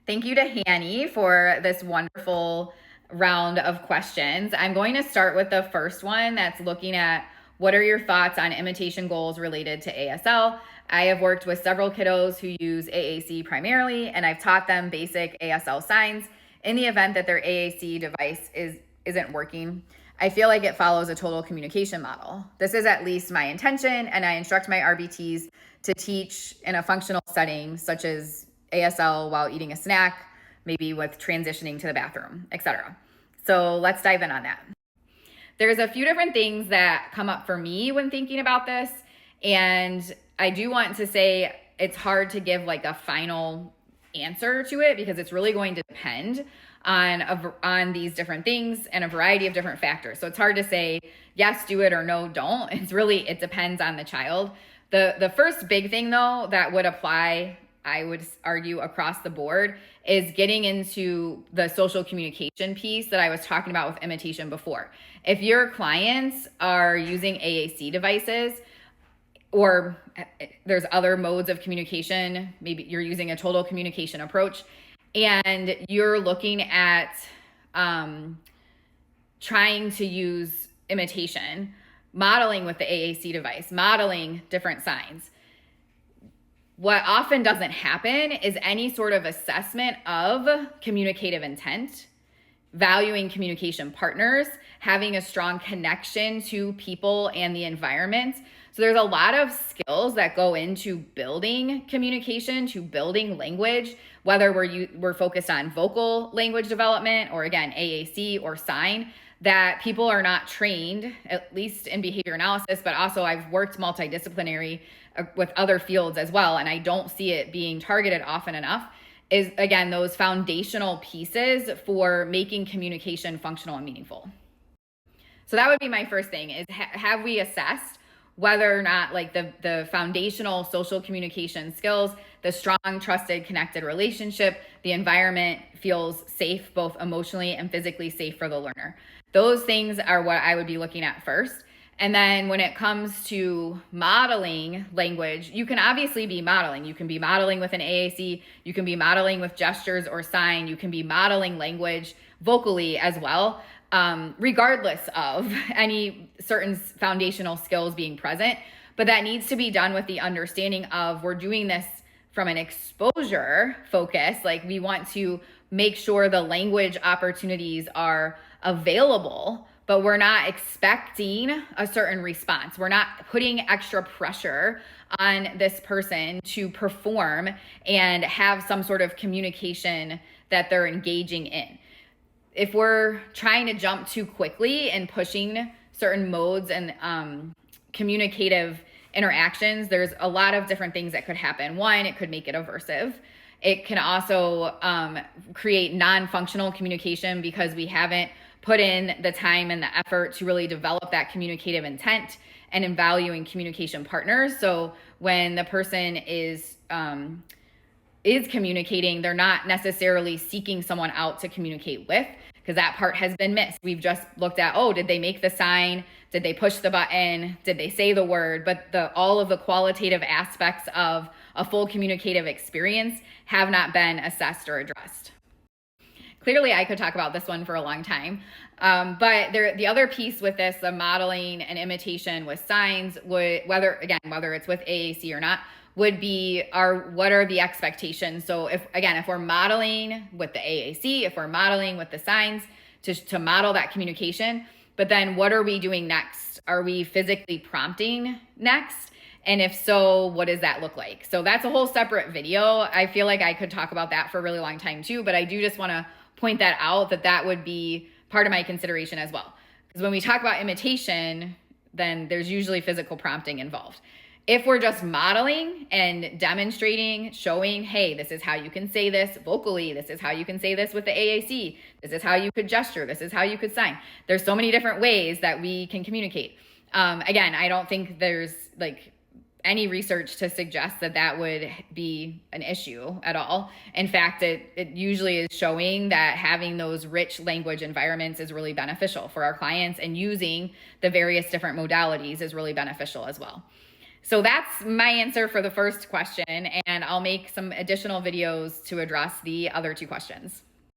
Thank you to Hennie for this wonderful round of questions. I'm going to start with the first one that's looking at what are your thoughts on imitation goals related to ASL? I have worked with several kiddos who use AAC primarily, and I've taught them basic ASL signs. In the event that their AAC device isn't working, I feel like it follows a total communication model. This is at least my intention, and I instruct my RBTs to teach in a functional setting, such as ASL while eating a snack, maybe with transitioning to the bathroom, etc. So let's dive in on that. There's a few different things that come up for me when thinking about this, and I do want to say it's hard to give like a final answer to it because it's really going to depend on these different things and a variety of different factors. So it's hard to say yes, do it, or no, don't. It depends on the child. The first big thing though that would apply, I would argue, across the board is getting into the social communication piece that I was talking about with imitation before. If your clients are using AAC devices, or there's other modes of communication, maybe you're using a total communication approach, and you're looking at trying to use imitation, modeling with the AAC device, modeling different signs. What often doesn't happen is any sort of assessment of communicative intent, valuing communication partners, having a strong connection to people and the environment. So there's a lot of skills that go into building communication, to building language, whether we're focused on vocal language development or, again, AAC or sign, that people are not trained, at least in behavior analysis, but also I've worked multidisciplinary with other fields as well, and I don't see it being targeted often enough, is, again, those foundational pieces for making communication functional and meaningful. So that would be my first thing, is have we assessed whether or not like the foundational social communication skills, the strong, trusted, connected relationship, the environment feels safe, both emotionally and physically safe for the learner. Those things are what I would be looking at first. And then when it comes to modeling language, you can obviously be modeling. You can be modeling with an AAC. You can be modeling with gestures or sign. You can be modeling language vocally as well, regardless of any certain foundational skills being present. But that needs to be done with the understanding of we're doing this from an exposure focus. Like, we want to make sure the language opportunities are available, but we're not expecting a certain response. We're not putting extra pressure on this person to perform and have some sort of communication that they're engaging in. If we're trying to jump too quickly and pushing certain modes and communicative interactions, there's a lot of different things that could happen. One, it could make it aversive. It can also create non-functional communication because we haven't put in the time and the effort to really develop that communicative intent and in valuing communication partners. So when the person is communicating, they're not necessarily seeking someone out to communicate with, because that part has been missed. We've just looked at, did they make the sign? Did they push the button? Did they say the word? But all of the qualitative aspects of a full communicative experience have not been assessed or addressed. Clearly, I could talk about this one for a long time. But the other piece with this, the modeling and imitation with signs, whether it's with AAC or not, would be what are the expectations? So if we're modeling with the AAC, if we're modeling with the signs to model that communication, but then what are we doing next? Are we physically prompting next? And if so, what does that look like? So that's a whole separate video. I feel like I could talk about that for a really long time too, but I do just want to point that out, that would be part of my consideration as well. Because when we talk about imitation, then there's usually physical prompting involved. If we're just modeling and demonstrating, showing, hey, this is how you can say this vocally, this is how you can say this with the AAC, this is how you could gesture, this is how you could sign. There's so many different ways that we can communicate. I don't think there's any research to suggest that would be an issue at all. In fact, it usually is showing that having those rich language environments is really beneficial for our clients, and using the various different modalities is really beneficial as well. So that's my answer for the first question, and I'll make some additional videos to address the other two questions.